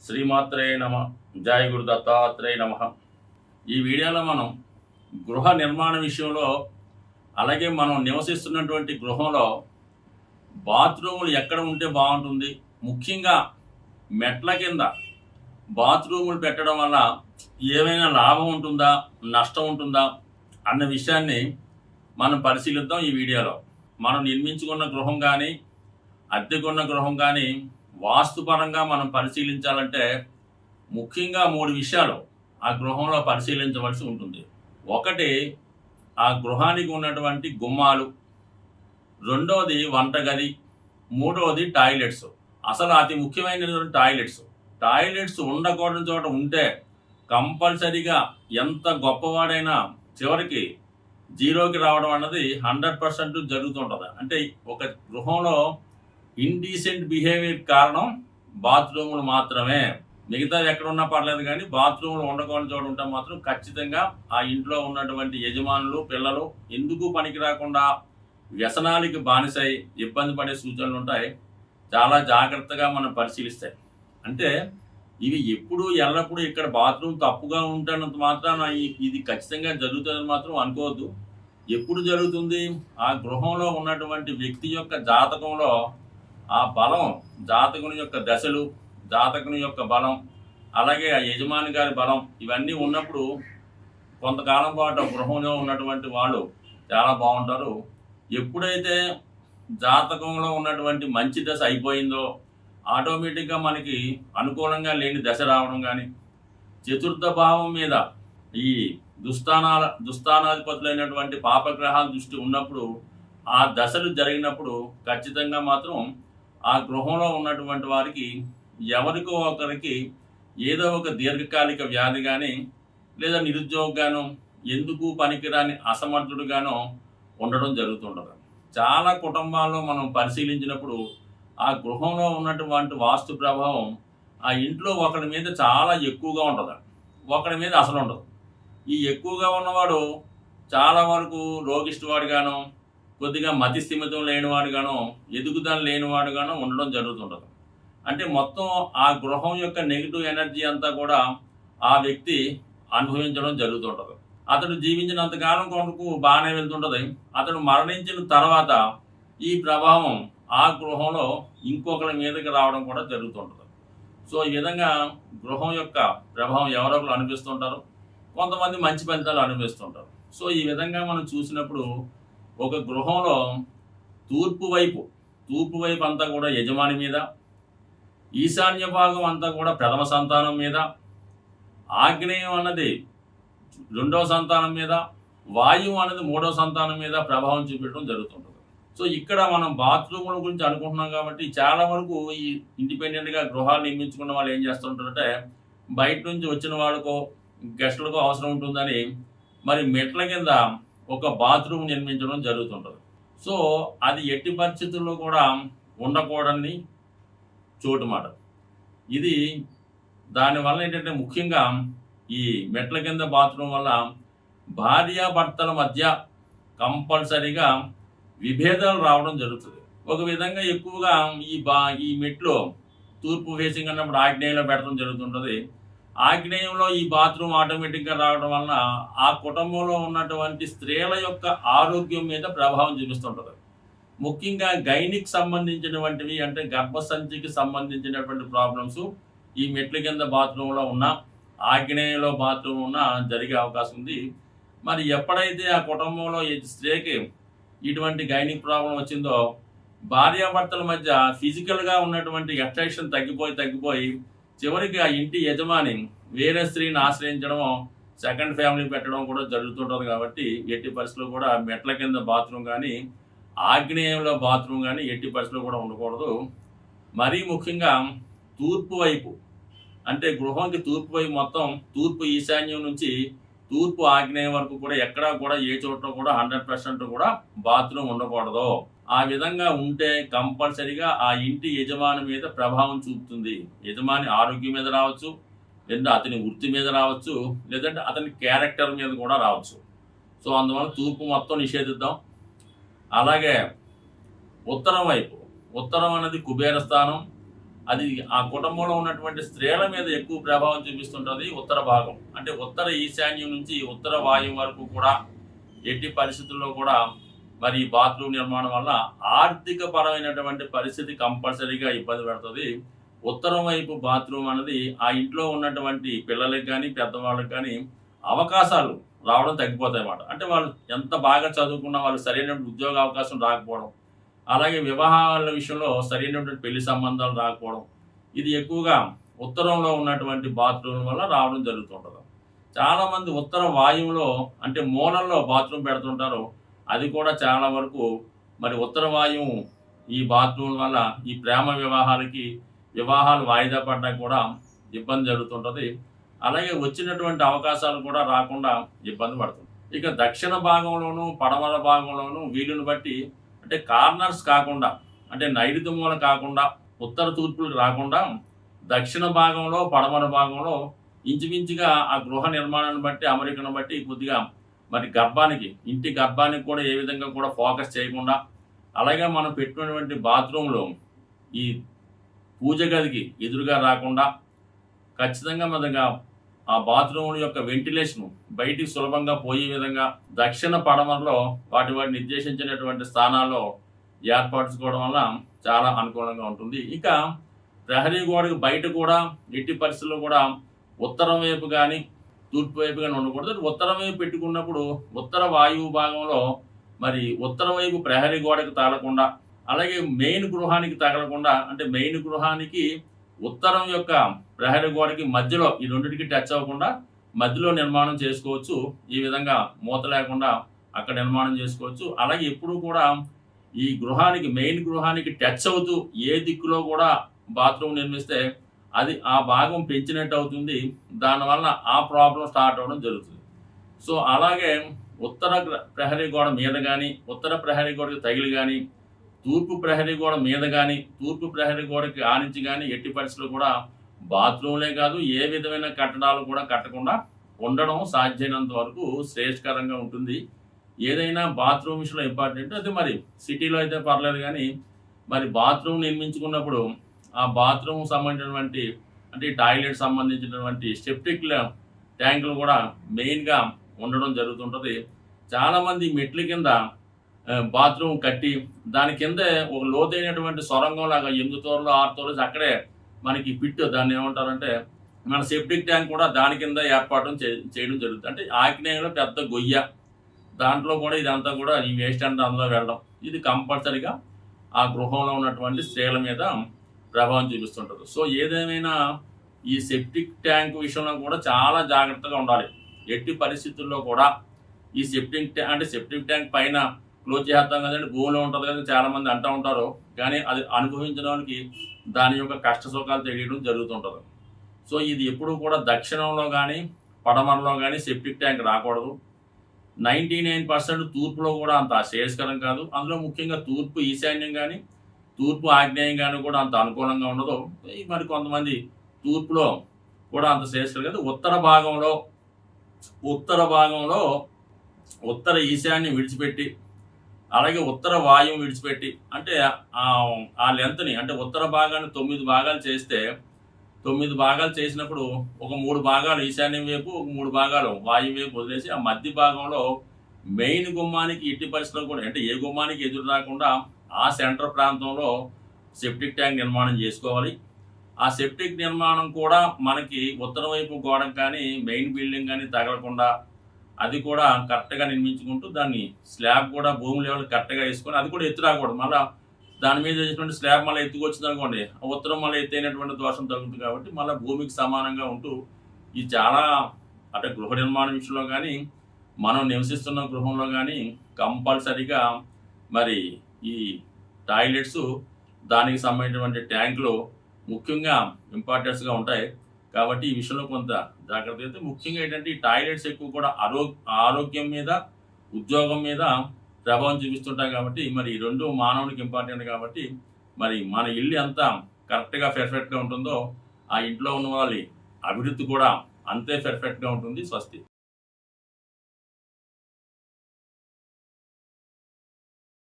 శ్రీమాత్రే నమ. జయ గురు దత్తాత్రేయ నమ. ఈ వీడియోలో మనం గృహ నిర్మాణ విషయంలో, అలాగే మనం నివసిస్తున్నటువంటి గృహంలో బాత్రూములు ఎక్కడ ఉంటే బాగుంటుంది, ముఖ్యంగా మెట్ల కింద బాత్రూములు పెట్టడం వల్ల ఏమైనా లాభం ఉంటుందా, నష్టం ఉంటుందా అన్న విషయాన్ని మనం పరిశీలిద్దాం. ఈ వీడియోలో మనం నిర్మించుకున్న గృహం కానీ, అద్దెకున్న గృహం కానీ వాస్తుపరంగా మనం పరిశీలించాలంటే ముఖ్యంగా 3 విషయాలు ఆ గృహంలో పరిశీలించవలసి ఉంటుంది. ఒకటి, ఆ గృహానికి ఉన్నటువంటి గుమ్మాలు, రెండోది వంటగది, మూడవది టాయిలెట్స్. అసలు అతి ముఖ్యమైనటువంటి టాయిలెట్స్ ఉండకూడని చోట ఉంటే కంపల్సరీగా ఎంత గొప్పవాడైనా చివరికి జీరోకి రావడం అన్నది 100% జరుగుతుంటుంది. అంటే ఒక గృహంలో ఇండీసెంట్ బిహేవియర్ కారణం బాత్రూములు మాత్రమే. మిగతాది ఎక్కడ ఉన్నా పర్లేదు, కానీ బాత్రూములు ఉండకూడని చోట ఉంటే మాత్రం ఖచ్చితంగా ఆ ఇంట్లో ఉన్నటువంటి యజమానులు, పిల్లలు ఎందుకు పనికి రాకుండా వ్యసనాలకి బానిసై ఇబ్బంది పడే సూచనలు ఉంటాయి. చాలా జాగ్రత్తగా మనం పరిశీలిస్తాయి. అంటే ఇవి ఎప్పుడు ఎల్లప్పుడూ ఇక్కడ బాత్రూమ్ తప్పుగా ఉంటున్నంత మాత్రాన ఇది ఖచ్చితంగా జరుగుతుందని మాత్రం అనుకోవద్దు. ఎప్పుడు జరుగుతుంది? ఆ గృహంలో ఉన్నటువంటి వ్యక్తి యొక్క జాతకంలో ఆ బలం, జాతకుని యొక్క దశలు, జాతకుని యొక్క బలం, అలాగే ఆ యజమాని గారి బలం ఇవన్నీ ఉన్నప్పుడు కొంతకాలం పాటు గృహంలో ఉన్నటువంటి వాళ్ళు చాలా బాగుంటారు. ఎప్పుడైతే జాతకంలో ఉన్నటువంటి మంచి దశ అయిపోయిందో ఆటోమేటిక్గా మనకి అనుకూలంగా లేని దశ రావడం కానీ, చతుర్థ భావం మీద ఈ దుస్థానాధిపతులైనటువంటి పాపగ్రహాల దృష్టి ఉన్నప్పుడు ఆ దశలు జరిగినప్పుడు ఖచ్చితంగా మాత్రం ఆ గృహంలో ఉన్నటువంటి వారికి ఎవరికో ఒకరికి ఏదో ఒక దీర్ఘకాలిక వ్యాధి కానీ, లేదా నిరుద్యోగగానో, ఎందుకు పనికిరాని అసమర్థుడుగానో ఉండడం జరుగుతుంటుంది. చాలా కుటుంబాల్లో మనం పరిశీలించినప్పుడు ఆ గృహంలో ఉన్నటువంటి వాస్తు ప్రభావం ఆ ఇంట్లో ఒకరి మీద చాలా ఎక్కువగా ఉంటుంది, ఒకరి మీద అసలు ఉండదు. ఈ ఎక్కువగా ఉన్నవాడు చాలా వరకు రోగిష్టివాడుగానో, కొద్దిగా మతి స్థిమితం లేనివాడుగానో, ఎదుగుదల లేనివాడుగానో ఉండడం జరుగుతుంటుంది. అంటే మొత్తం ఆ గృహం యొక్క నెగిటివ్ ఎనర్జీ అంతా కూడా ఆ వ్యక్తి అనుభవించడం జరుగుతుంటుంది. అతడు జీవించినంతకాలం కొరకు బాగానే వెళ్తుంటుంది. అతడు మరణించిన తర్వాత ఈ ప్రభావం ఆ గృహంలో ఇంకొకరి మీదకి రావడం కూడా జరుగుతుంటుంది. సో ఈ విధంగా గృహం యొక్క ప్రభావం ఎవరో ఒకరు అనిపిస్తుంటారు, కొంతమంది మంచి ఫలితాలు అనుభవిస్తుంటారు. సో ఈ విధంగా మనం చూసినప్పుడు ఒక గృహంలో తూర్పు వైపు అంతా కూడా యజమాని మీద, ఈశాన్య భాగం అంతా కూడా ప్రథమ సంతానం మీద, ఆగ్నేయం అన్నది 2వ సంతానం మీద, వాయువు అనేది 3వ సంతానం మీద ప్రభావం చూపించడం జరుగుతుంటుంది. సో ఇక్కడ మనం బాత్రూముల గురించి అనుకుంటున్నాం కాబట్టి చాలా వరకు ఈ ఇండిపెండెంట్గా గృహాలు నిర్మించుకున్న వాళ్ళు ఏం చేస్తుంటారంటే బయట నుంచి వచ్చిన వాళ్ళకో గెస్టులకో అవసరం ఉంటుందని మరి మెట్ల కింద ఒక బాత్రూమ్ నిర్మించడం జరుగుతుంటుంది. సో అది ఎట్టి పరిస్థితుల్లో కూడా ఉండకూడని చోటు మాట ఇది. దానివల్ల ఏంటంటే ముఖ్యంగా ఈ మెట్ల కింద బాత్రూమ్ వల్ల భార్యాభర్తల మధ్య కంపల్సరీగా విభేదాలు రావడం జరుగుతుంది. ఒక విధంగా ఎక్కువగా ఈ మెట్లు తూర్పు ఫేసింగ్ అన్నప్పుడు ఆగ్నేయంలో పెట్టడం జరుగుతుంటుంది. ఆగ్నేయంలో ఈ బాత్రూమ్ ఆటోమేటిక్గా రావడం వలన ఆ కుటుంబంలో ఉన్నటువంటి స్త్రీల యొక్క ఆరోగ్యం మీద ప్రభావం చూపిస్తుంటుంది. ముఖ్యంగా గైనిక్ సంబంధించినటువంటివి, అంటే గర్భసంచికి సంబంధించినటువంటి ప్రాబ్లమ్స్ ఈ మెట్ల కింద బాత్రూంలో ఉన్న, ఆగ్నేయంలో బాత్రూమ్ ఉన్న జరిగే అవకాశం ఉంది. మరి ఎప్పుడైతే ఆ కుటుంబంలో ఈ స్త్రీకి ఇటువంటి గైనిక్ ప్రాబ్లం వచ్చిందో భార్యాభర్తల మధ్య ఫిజికల్గా ఉన్నటువంటి అట్రాక్షన్ తగ్గిపోయి చివరికి ఆ ఇంటి యజమాని వేరే స్త్రీని ఆశ్రయించడము, సెకండ్ ఫ్యామిలీ పెట్టడం కూడా జరుగుతుంటుంది. కాబట్టి ఎట్టి పరిస్థితుల్లో కూడా మెట్ల కింద బాత్రూమ్ కానీ, ఆగ్నేయంలో బాత్రూమ్ కానీ ఎట్టి పరిస్థితుల్లో కూడా ఉండకూడదు. మరీ ముఖ్యంగా తూర్పు వైపు, అంటే గృహంకి తూర్పు వైపు మొత్తం తూర్పు ఈశాన్యం నుంచి తూర్పు ఆగ్నేయం వరకు కూడా ఎక్కడా కూడా ఏ చోట కూడా 100% కూడా బాత్రూమ్ ఉండకూడదు. ఆ విధంగా ఉంటే కంపల్సరీగా ఆ ఇంటి యజమాని మీద ప్రభావం చూపుతుంది. యజమాని ఆరోగ్యం మీద రావచ్చు, లేదా అతని వృత్తి మీద రావచ్చు, లేదంటే అతని క్యారెక్టర్ మీద కూడా రావచ్చు. సో అందువల్ల తూర్పు మొత్తం నిషేధిద్దాం. అలాగే ఉత్తరం అనేది కుబేర స్థానం, అది ఆ కుటుంబంలో ఉన్నటువంటి స్త్రీల మీద ఎక్కువ ప్రభావం చూపిస్తుంటుంది ఉత్తర భాగం. అంటే ఉత్తర ఈశాన్యం నుంచి ఉత్తర వాయువు వరకు కూడా ఎట్టి పరిస్థితుల్లో కూడా మరి ఈ బాత్రూమ్ నిర్మాణం వల్ల ఆర్థిక పరమైనటువంటి పరిస్థితి కంపల్సరీగా ఇబ్బంది పెడుతుంది. ఉత్తరం వైపు బాత్రూమ్ అనేది ఆ ఇంట్లో ఉన్నటువంటి పిల్లలకి కానీ పెద్దవాళ్ళకి కానీ అవకాశాలు రావడం తగ్గిపోతాయి అన్నమాట. అంటే వాళ్ళు ఎంత బాగా చదువుకున్నా వాళ్ళు సరైన ఉద్యోగ అవకాశం రాకపోవడం, అలాగే వివాహాల విషయంలో సరైనటువంటి పెళ్లి సంబంధాలు రాకపోవడం, ఇది ఎక్కువగా ఉత్తరంలో ఉన్నటువంటి బాత్రూమ్ వల్ల రావడం జరుగుతుంటుంది. చాలామంది ఉత్తర వాయువులో అంటే మూలల్లో బాత్రూమ్ పెడుతుంటారు. అది కూడా చాలా వరకు మరి ఉత్తర వాయువు ఈ బాత్రూమ్ వల్ల ఈ ప్రేమ వివాహాలు వాయిదా పడ్డా కూడా ఇబ్బంది జరుగుతుంటుంది. అలాగే వచ్చినటువంటి అవకాశాలు కూడా రాకుండా ఇబ్బంది పడుతుంది. ఇక దక్షిణ భాగంలోను పడమర భాగంలోను వీలుని బట్టి అంటే కార్నర్స్ కాకుండా అంటే నైరుతి మూల కాకుండా ఉత్తర తూర్పులకు రాకుండా దక్షిణ భాగంలో పడమర భాగంలో ఇంచుమించుగా ఆ గృహ నిర్మాణాన్ని బట్టి అమరికను బట్టి కొద్దిగా మరి ఇంటి గర్భానికి కూడా ఏ విధంగా కూడా ఫోకస్ చేయకుండా, అలాగే మనం పెట్టినటువంటి బాత్రూంలో ఈ పూజ గదికి ఎదురుగా రాకుండా ఖచ్చితంగా మనగా ఆ బాత్రూమ్ యొక్క వెంటిలేషన్ బయటికి సులభంగా పోయే విధంగా దక్షిణ పడమరలో వాటి నిర్దేశించినటువంటి స్థానాల్లో ఏర్పరచుకోవడం వల్ల చాలా అనుకూలంగా ఉంటుంది. ఇక ప్రహరీ గోడకు బయట కూడా ఎట్టి పరిస్థితుల్లో కూడా ఉత్తరం వైపు కానీ తూర్పు వైపు కానీ ఉండకూడదు. ఉత్తరం వైపు పెట్టుకున్నప్పుడు ఉత్తర వాయువు భాగంలో మరి ఉత్తర వైపు ప్రహరీ గోడకు తగలకుండా, అలాగే మెయిన్ గృహానికి తగలకుండా, అంటే మెయిన్ గృహానికి ఉత్తరం యొక్క ప్రహరీ గోడకి మధ్యలో ఈ రెండింటికి టచ్ అవ్వకుండా మధ్యలో నిర్మాణం చేసుకోవచ్చు. ఈ విధంగా మూత లేకుండా అక్కడ నిర్మాణం చేసుకోవచ్చు. అలాగే ఎప్పుడు కూడా ఈ మెయిన్ గృహానికి టచ్ అవుతూ ఏ దిక్కులో కూడా బాత్రూమ్ నిర్మిస్తే అది ఆ భాగం పెంచినట్టు అవుతుంది. దానివల్ల ఆ ప్రాబ్లం స్టార్ట్ అవ్వడం జరుగుతుంది. సో అలాగే ఉత్తర ప్రహరీ గోడ మీద కానీ ఉత్తర ప్రహరీ గోడకి తగిలి కానీ తూర్పు ప్రహరీ గోడ మీద కానీ తూర్పు ప్రహరీ గోడకి ఆనించి కానీ ఎట్టి పరిస్థితుల్లో కూడా బాత్రూమ్లే కాదు ఏ విధమైన కట్టడాలు కూడా కట్టకుండా ఉండడం సాధ్యమైనంత వరకు శ్రేయస్కరంగా ఉంటుంది. ఏదైనా బాత్రూమ్ విషయంలో ఇంపార్టెంట్. అది మరి సిటీలో అయితే పర్లేదు, కానీ మరి బాత్రూమ్ నిర్మించుకున్నప్పుడు ఆ బాత్రూమ్ సంబంధించినటువంటి అంటే టాయిలెట్ సంబంధించినటువంటి సెప్టిక్ ట్యాంకులు కూడా మెయిన్గా ఉండడం జరుగుతుంటుంది. చాలామంది మెట్ల కింద బాత్రూమ్ కట్టి దాని కింద ఒక లోతైనటువంటి సొరంగం లాగా 8 తోరలు 6 తోరలు అక్కడే మనకి దాన్ని ఏమంటారంటే మన సెప్టిక్ ట్యాంక్ కూడా దాని కింద ఏర్పాటు చేయడం జరుగుతుంది. అంటే ఆగ్నేయంలో పెద్ద గొయ్య, దాంట్లో కూడా ఇదంతా కూడా ఈ వేస్ట్ అంతా అందులో వెళ్ళడం, ఇది కంపల్సరీగా ఆ గృహంలో ఉన్నటువంటి స్త్రీల మీద ప్రభావం చూపిస్తుంటారు. సో ఏదేమైనా ఈ సెప్టిక్ ట్యాంక్ విషయంలో కూడా చాలా జాగ్రత్తగా ఉండాలి. ఎట్టి పరిస్థితుల్లో కూడా ఈ సెప్టిక్ ట్యాంక్ పైన క్లోజ్ చేస్తాం కదండి, భూమిలో ఉంటుంది కదా చాలా మంది అంటూ ఉంటారు. కానీ అది అనుభవించడానికి దాని యొక్క కష్ట సుఖాలు తెలియడం జరుగుతుంటుంది. సో ఇది ఎప్పుడు కూడా దక్షిణంలో కానీ పడమరలో కానీ సెప్టిక్ ట్యాంక్ రాకూడదు. 99% తూర్పులో కూడా అంత శ్రేయస్కరం కాదు. అందులో ముఖ్యంగా తూర్పు ఈశాన్యం కానీ తూర్పు ఆగ్నేయం కానీ కూడా అంత అనుకూలంగా ఉండదు. మరి కొంతమంది తూర్పులో కూడా అంత శ్రేయస్కరం కాదు. ఉత్తర ఈశాన్యం విడిచిపెట్టి, అలాగే ఉత్తర వాయువు విడిచిపెట్టి, అంటే ఆ లెంత్ని అంటే ఉత్తర భాగాన్ని 9 భాగాలు చేస్తే 9 భాగాలు చేసినప్పుడు ఒక 3 భాగాలు ఈశాన్యం వైపు, ఒక 3 భాగాలు వాయువు వైపు వదిలేసి ఆ మధ్య భాగంలో మెయిన్ గుమ్మానికి ఎట్టి పరిస్థితుల్లో కూడా అంటే ఏ గుమ్మానికి ఎదురు రాకుండా ఆ సెంటర్ ప్రాంతంలో సెప్టిక్ ట్యాంక్ నిర్మాణం చేసుకోవాలి. ఆ సెప్టిక్ నిర్మాణం కూడా మనకి ఉత్తర వైపు గోడకు కానీ మెయిన్ బిల్డింగ్ కానీ తగలకుండా అది కూడా కరెక్ట్గా నిర్మించుకుంటూ దాన్ని స్లాబ్ కూడా భూమి లెవెల్ కరెక్ట్గా వేసుకొని అది కూడా ఎత్తు రాకూడదు. మళ్ళీ దాని మీద వేసినటువంటి స్లాబ్ మళ్ళీ ఎత్తుకొచ్చింది అనుకోండి, ఉత్తరం మళ్ళీ ఎత్తైనటువంటి దోషం తగ్గుతుంది. కాబట్టి మళ్ళీ భూమికి సమానంగా ఉంటూ ఇది చాలా అంటే గృహ నిర్మాణ విషయంలో కానీ మనం నివసిస్తున్న గృహంలో కానీ కంపల్సరీగా మరి ఈ టాయిలెట్స్ దానికి సంబంధించినటువంటి ట్యాంకులు ముఖ్యంగా ఇంపార్టెన్స్గా ఉంటాయి. కాబట్టి ఈ విషయంలో కొంత జాగ్రత్త అయితే ముఖ్యంగా ఏంటంటే ఈ టాయిలెట్స్ ఎక్కువ కూడా ఆరోగ్యం మీద ఉద్యోగం మీద ప్రభావం చూపిస్తుంటాయి. కాబట్టి మరి ఈ రెండు మానవునికి ఇంపార్టెంట్. కాబట్టి మరి మన ఇల్లు ఎంత కరెక్ట్గా పర్ఫెక్ట్గా ఉంటుందో ఆ ఇంట్లో ఉన్న వాళ్ళ అభివృద్ధి కూడా అంతే పర్ఫెక్ట్గా ఉంటుంది. స్వస్తి.